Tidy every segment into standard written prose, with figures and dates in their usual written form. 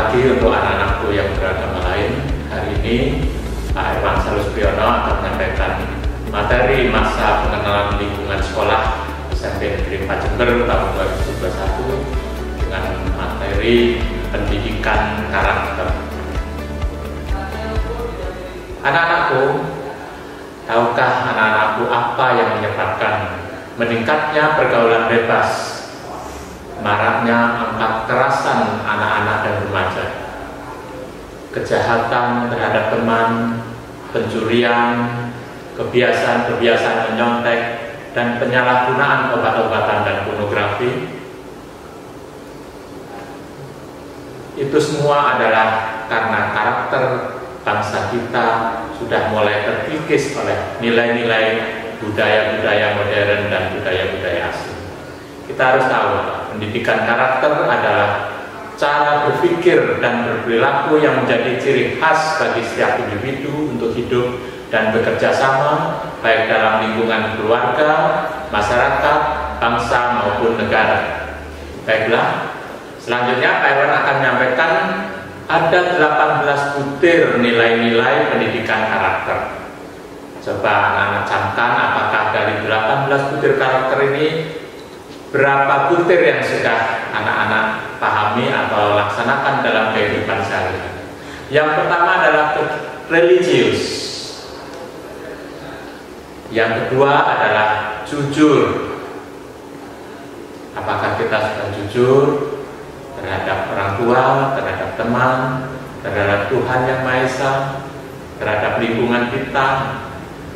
pagi untuk anak-anakku yang beragama lain. Hari ini Pak Irwan Saluspriyono akan menyampaikan materi masa pengenalan lingkungan sekolah SMP Negeri 4 Jember tahun 2021 dengan materi pendidikan karakter. Anak-anakku, tahukah anak-anakku apa yang menyebabkan meningkatnya pergaulan bebas, maraknya angka kekerasan anak-anak dan remaja, kejahatan terhadap teman, pencurian, kebiasaan-kebiasaan menyontek, dan penyalahgunaan obat-obatan dan pornografi? Itu semua adalah karena karakter bangsa kita sudah mulai terkikis oleh nilai-nilai budaya-budaya modern dan budaya-budaya asing. Kita harus tahu, pendidikan karakter adalah cara berpikir dan berperilaku yang menjadi ciri khas bagi setiap individu untuk hidup dan bekerja sama, baik dalam lingkungan keluarga, masyarakat, bangsa maupun negara. Baiklah, selanjutnya Pak Irwan akan menyampaikan ada 18 butir nilai-nilai pendidikan karakter. Coba anak-anak camkan apakah dari 18 butir karakter ini berapa butir yang sudah anak-anak pahami atau laksanakan dalam kehidupan sehari-hari. Yang pertama adalah religius. Yang kedua adalah jujur. Apakah kita sudah jujur terhadap orang tua, terhadap teman, terhadap Tuhan Yang Maha Esa, terhadap lingkungan kita?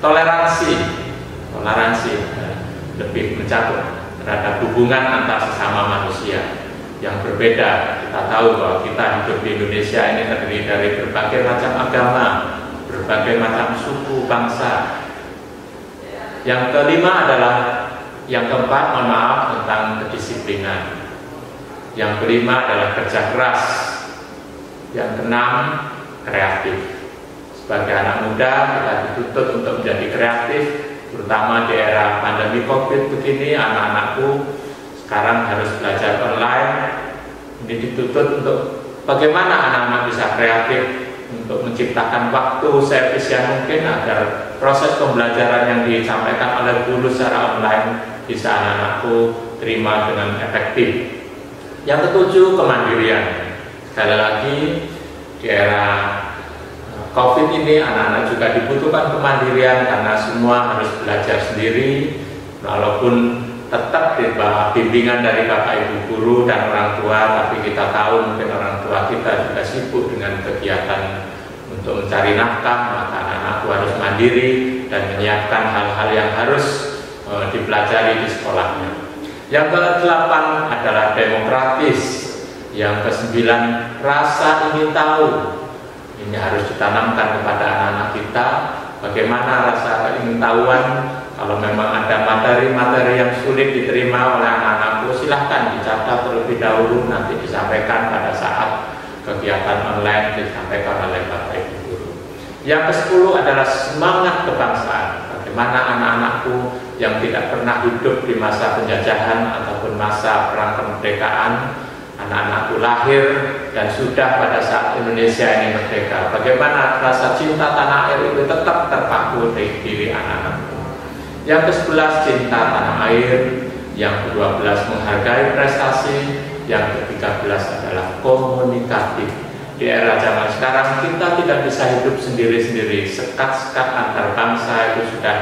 Toleransi lebih mencakup terhadap hubungan antar sesama manusia yang berbeda. Kita tahu bahwa kita hidup di Indonesia ini terdiri dari berbagai macam agama, berbagai macam suku, bangsa. Yang kelima adalah, yang keempat, mohon maaf, tentang kedisiplinan. Yang kelima adalah kerja keras. Yang keenam, kreatif. Sebagai anak muda, kita dituntut untuk menjadi kreatif, terutama di era pandemi COVID begini. Anak-anakku sekarang harus belajar online. Ini dituntut untuk bagaimana anak-anak bisa kreatif untuk menciptakan waktu seefisien mungkin agar proses pembelajaran yang disampaikan oleh guru secara online bisa anak-anakku terima dengan efektif. Yang ketujuh, kemandirian. Sekali lagi, di era COVID ini anak-anak juga dibutuhkan kemandirian karena semua harus belajar sendiri, walaupun tetap di bawah bimbingan dari Bapak Ibu guru dan orang tua, tapi kita tahu mungkin orang tua kita juga sibuk dengan kegiatan untuk mencari nafkah, maka anak-anakku harus mandiri dan menyiapkan hal-hal yang harus dipelajari di sekolahnya. Yang ke-8 adalah demokratis. Yang ke-9, rasa ingin tahu. Ini harus ditanamkan kepada anak-anak kita. Bagaimana rasa keingintahuan? Kalau memang ada materi-materi yang sulit diterima oleh anak-anakku, silahkan dicatat terlebih dahulu, nanti disampaikan pada saat kegiatan online disampaikan oleh Bapak Ibu guru. Yang ke-10 adalah semangat kebangsaan. Bagaimana anak-anakku yang tidak pernah hidup di masa penjajahan ataupun masa perang kemerdekaan, anak-anakku lahir dan sudah pada saat Indonesia ini merdeka. Bagaimana rasa cinta tanah air itu tetap terpaku di diri anak-anakku. Yang ke-11 cinta tanah air. Yang ke-12 menghargai prestasi. Yang ke-13 adalah komunikatif. Di era zaman sekarang kita tidak bisa hidup sendiri-sendiri. Sekat-sekat antar bangsa itu sudah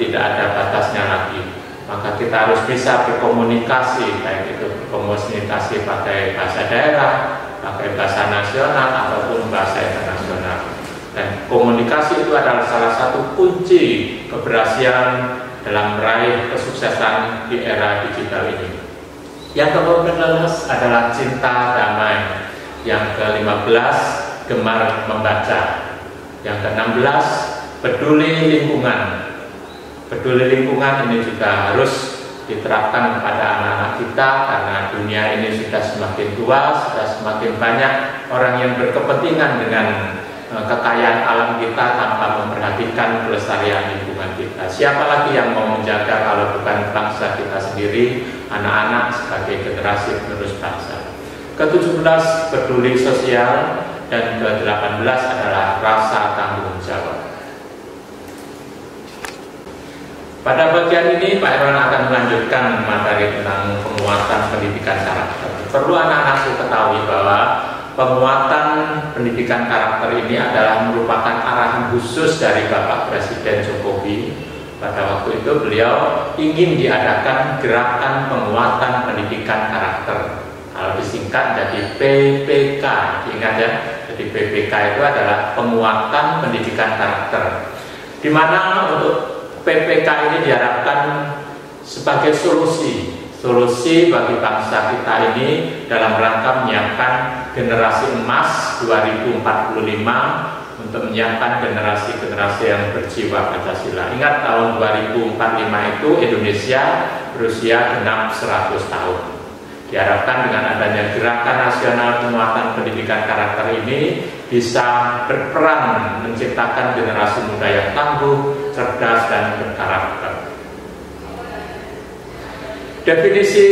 tidak ada batasnya lagi. Maka kita harus bisa berkomunikasi, baik itu berkomunikasi pakai bahasa daerah, pakai bahasa nasional ataupun bahasa internasional. Dan komunikasi itu adalah salah satu kunci keberhasilan dalam meraih kesuksesan di era digital ini. Yang ke-14 adalah cinta damai. Yang ke-15 gemar membaca. Yang ke-16 peduli lingkungan. Peduli lingkungan ini juga harus diterapkan kepada anak-anak kita karena dunia ini sudah semakin tua, sudah semakin banyak orang yang berkepentingan dengan kekayaan alam kita tanpa memperhatikan kelestarian lingkungan kita. Siapa lagi yang mau menjaga kalau bukan bangsa kita sendiri, anak-anak sebagai generasi penerus bangsa. ke-17 peduli sosial, dan ke-18 adalah rasa tanggung jawab. Pada bagian ini Pak Irwan akan melanjutkan materi tentang penguatan pendidikan karakter. Perlu anak-anakku ketahui bahwa penguatan pendidikan karakter ini adalah merupakan arahan khusus dari Bapak Presiden Jokowi. Pada waktu itu beliau ingin diadakan gerakan penguatan pendidikan karakter. Kalau disingkat jadi PPK, diingat ya. Jadi PPK itu adalah penguatan pendidikan karakter. Di mana untuk PPK ini diharapkan sebagai solusi bagi bangsa kita ini dalam rangka menyiapkan generasi emas 2045 untuk menyiapkan generasi-generasi yang berjiwa Pancasila. Ingat tahun 2045 itu Indonesia berusia genap 100 tahun. Diharapkan dengan adanya gerakan nasional penguatan pendidikan karakter ini bisa berperan menciptakan generasi muda yang tangguh, cerdas, dan berkarakter. Definisi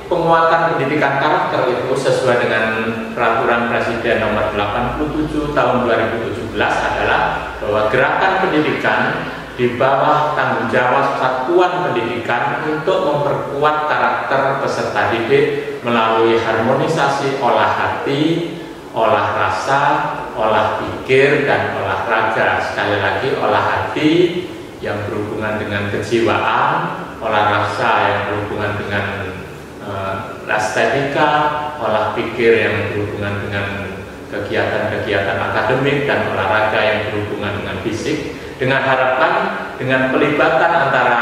penguatan pendidikan karakter itu sesuai dengan Peraturan Presiden Nomor 87 Tahun 2017 adalah bahwa gerakan pendidikan di bawah tanggung jawab satuan pendidikan untuk memperkuat karakter peserta didik melalui harmonisasi olah hati, olah rasa, olah pikir, dan olahraga. Sekali lagi, olah hati yang berhubungan dengan kejiwaan, olah rasa yang berhubungan dengan estetika, olah pikir yang berhubungan dengan kegiatan-kegiatan akademik, dan olahraga yang berhubungan dengan fisik, dengan harapan dengan pelibatan antara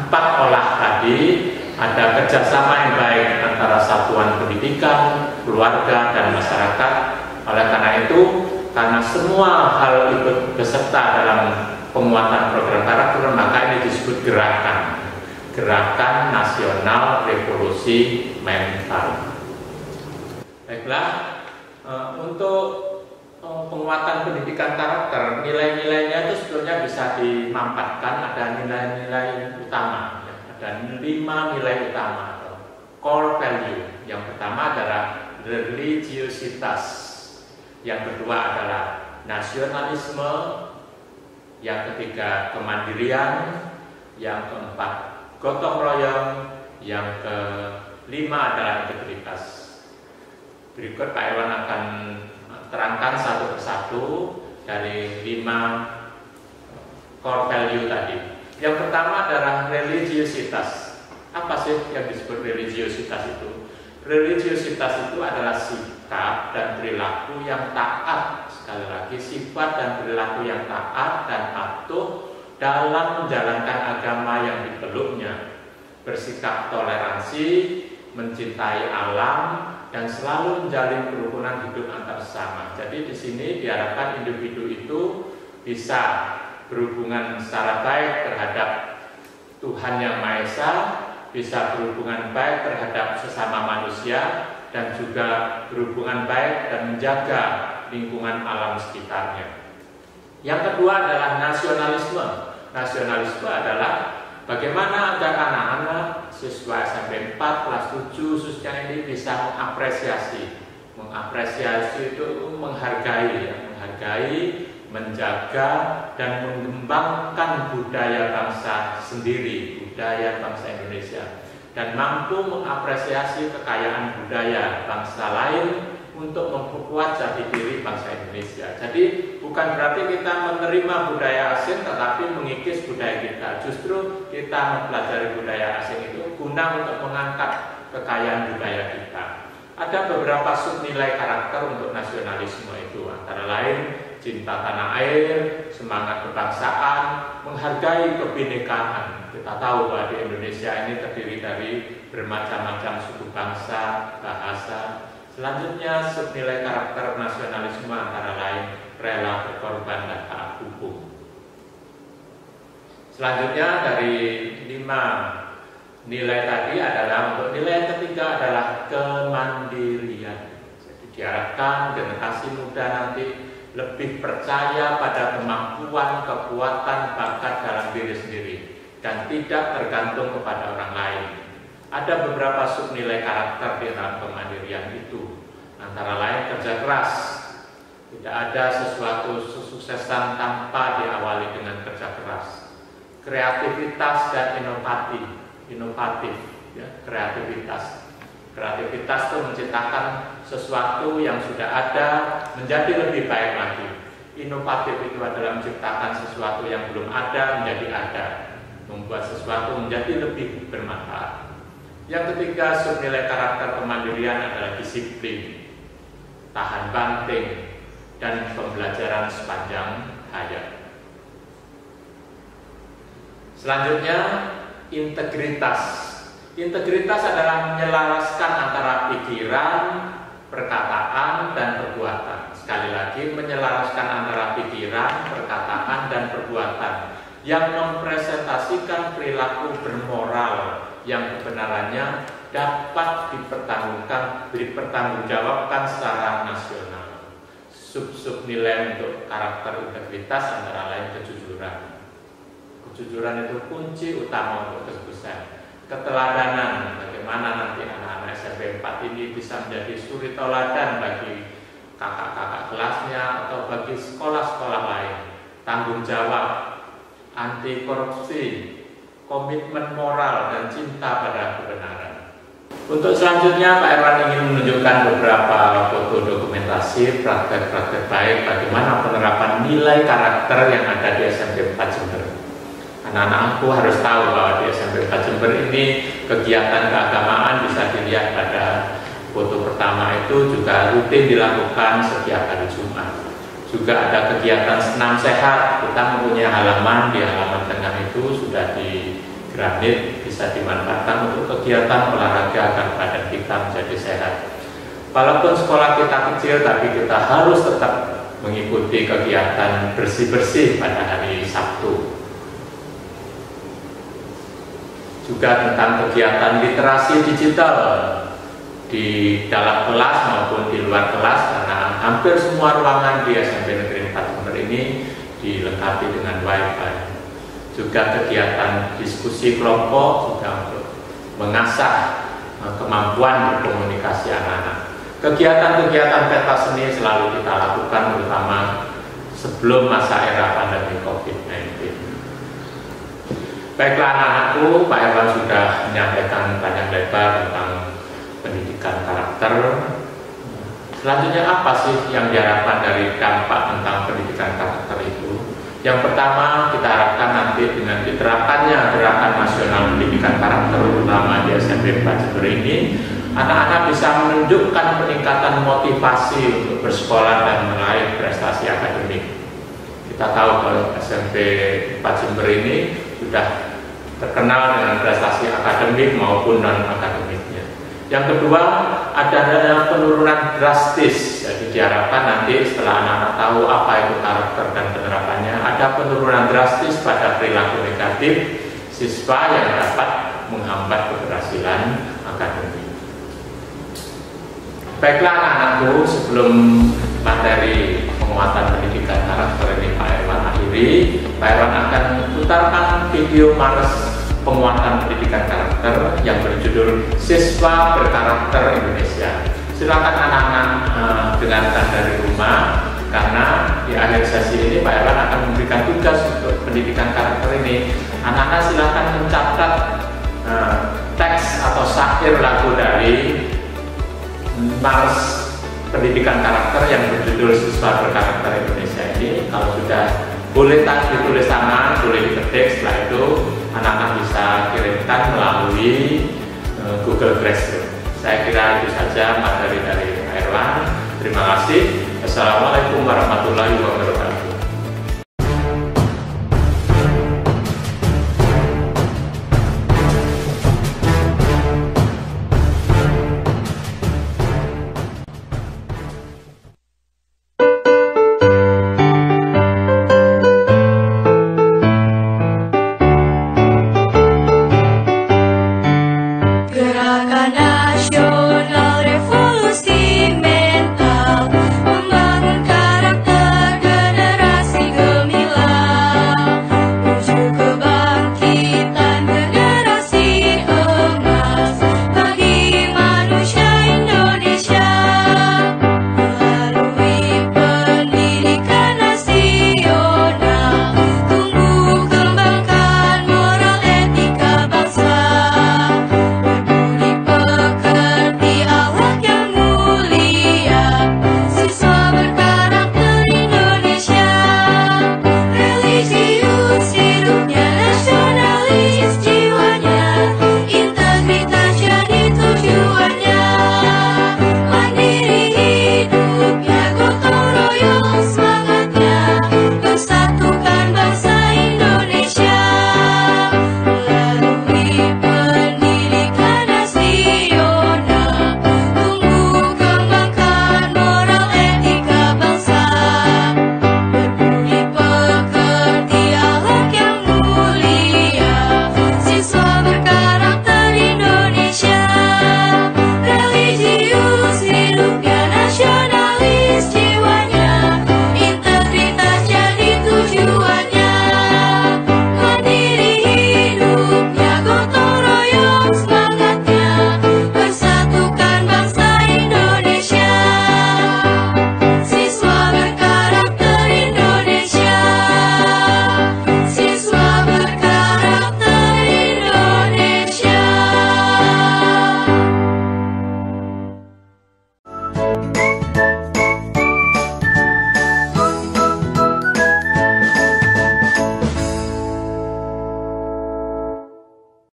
4 olah tadi ada kerjasama yang baik antara satuan pendidikan, keluarga, dan masyarakat. Oleh karena itu, karena semua hal ikut beserta dalam penguatan program karakter, maka ini disebut Gerakan Nasional Revolusi Mental. Baiklah, untuk penguatan pendidikan karakter, nilai-nilainya itu sebetulnya bisa dimampatkan. Ada nilai-nilai utama, ada 5 nilai utama atau core value. Yang pertama adalah religiositas, yang kedua adalah nasionalisme, yang ketiga kemandirian, yang keempat gotong royong, yang kelima adalah integritas. Berikut Pak Irwan akan terangkan satu persatu dari 5 core value tadi. Yang pertama adalah religiositas. Apa sih yang disebut religiositas itu? Religiositas itu adalah sikap dan perilaku yang taat. Sekali lagi, sifat dan perilaku yang taat dan patuh dalam menjalankan agama yang dipeluknya. Bersikap toleransi, mencintai alam, dan selalu menjalin kerukunan hidup antar sesama. Jadi di sini diharapkan individu itu bisa berhubungan secara baik terhadap Tuhan Yang Maha Esa, bisa berhubungan baik terhadap sesama manusia, dan juga berhubungan baik dan menjaga lingkungan alam sekitarnya. Yang kedua adalah nasionalisme. Nasionalisme adalah bagaimana agar anak-anak siswa SMP 4 kelas 7 khususnya ini bisa mengapresiasi itu menghargai, menjaga, dan mengembangkan budaya bangsa sendiri, budaya bangsa Indonesia, dan mampu mengapresiasi kekayaan budaya bangsa lain untuk memperkuat jati diri bangsa Indonesia. Jadi bukan berarti kita menerima budaya asing tetapi mengikis budaya kita. Justru kita mempelajari budaya asing itu guna untuk mengangkat kekayaan budaya kita. Ada beberapa subnilai karakter untuk nasionalisme itu, antara lain cinta tanah air, semangat kebangsaan, menghargai kebinekaan. Kita tahu bahwa di Indonesia ini terdiri dari bermacam-macam suku bangsa, bahasa. Selanjutnya, subnilai karakter nasionalisme antara lain rela berkorban dan taat hukum. Selanjutnya dari 5 nilai tadi adalah untuk nilai yang ketiga adalah kemandirian. Jadi diharapkan generasi muda nanti lebih percaya pada kemampuan, kekuatan, bakat dalam diri sendiri dan tidak tergantung kepada orang lain. Ada beberapa subnilai karakter di dalam kemandirian itu. antara lain kerja keras. Tidak ada sesuatu kesuksesan tanpa diawali dengan kerja keras. Kreativitas dan inovatif, ya, kreativitas itu menciptakan sesuatu yang sudah ada menjadi lebih baik lagi. Inovatif itu adalah menciptakan sesuatu yang belum ada menjadi ada, membuat sesuatu menjadi lebih bermanfaat. Yang ketiga, subnilai karakter kemandirian adalah disiplin, tahan banting, dan pembelajaran sepanjang hayat. Selanjutnya, integritas. Integritas adalah menyelaraskan antara pikiran, perkataan, dan perbuatan. Sekali lagi, menyelaraskan antara pikiran, perkataan, dan perbuatan yang mempresentasikan perilaku bermoral yang kebenarannya dapat dipertanggungjawabkan secara nasional. Sub nilai untuk karakter integritas antara lain kejujuran. Kejujuran itu kunci utama untuk kesuksesan. Keteladanan, bagaimana nanti anak-anak SMP 4 ini bisa menjadi suri teladan bagi kakak-kakak kelasnya atau bagi sekolah-sekolah lain. Tanggung jawab, anti korupsi, komitmen moral, dan cinta pada kebenaran. Untuk selanjutnya, Pak Irwan ingin menunjukkan beberapa foto dokumentasi praktek-praktek baik bagaimana penerapan nilai karakter yang ada di SMP 4 Jember. Anak-anakku harus tahu bahwa di SMP 4 Jember ini kegiatan keagamaan bisa dilihat pada foto pertama itu juga rutin dilakukan setiap hari Jumat. Juga ada kegiatan senam sehat. Kita mempunyai halaman, di halaman tengah itu sudah di granit, bisa dimanfaatkan untuk kegiatan olahraga agar badan kita menjadi sehat. Walaupun sekolah kita kecil, tapi kita harus tetap mengikuti kegiatan bersih-bersih pada hari Sabtu. Juga tentang kegiatan literasi digital di dalam kelas maupun di luar kelas, karena hampir semua ruangan di SMP Negeri 4 Jember ini dilengkapi dengan Wi-Fi. Juga kegiatan diskusi kelompok juga untuk mengasah kemampuan berkomunikasi anak-anak. Kegiatan-kegiatan pentas seni selalu kita lakukan terutama sebelum masa era pandemi COVID-19. Baiklah anak-anakku, Pak Irwan sudah menyampaikan panjang lebar tentang pendidikan karakter. Selanjutnya apa sih yang diharapkan dari dampak tentang pendidikan karakter itu? Yang pertama, kita harapkan nanti dengan diterapkannya gerakan nasional pendidikan karakter terutama di SMP 4 Jember ini, anak-anak bisa menunjukkan peningkatan motivasi untuk bersekolah dan meraih prestasi akademik. Kita tahu kalau SMP 4 Jember ini sudah terkenal dengan prestasi akademik maupun non-akademiknya. Yang kedua, adanya penurunan drastis. Jadi diharapkan nanti setelah anak-anak tahu apa itu karakter dan penerapannya, ada penurunan drastis pada perilaku negatif siswa yang dapat menghambat keberhasilan akademik. Baiklah anak-anakku, sebelum materi penguatan pendidikan karakter ini Pak Irwan akhiri, Pak Irwan akan putarkan video Mars penguatan pendidikan karakter yang berjudul Siswa Berkarakter Indonesia. Silakan anak-anak dengarkan dari rumah, karena di akhir sesi ini Pak Irwan akan memberikan tugas untuk pendidikan karakter ini. Anak-anak silakan mencatat teks atau syair lagu dari Mars pendidikan karakter yang berjudul Siswa Berkarakter Indonesia ini. Kalau sudah boleh ditulis tangan, boleh diketik. Setelah itu anak-anak bisa kirimkan melalui Google Classroom. Saya kira itu saja materi dari Pak Irwan. Terima kasih. Assalamualaikum warahmatullahi wabarakatuh.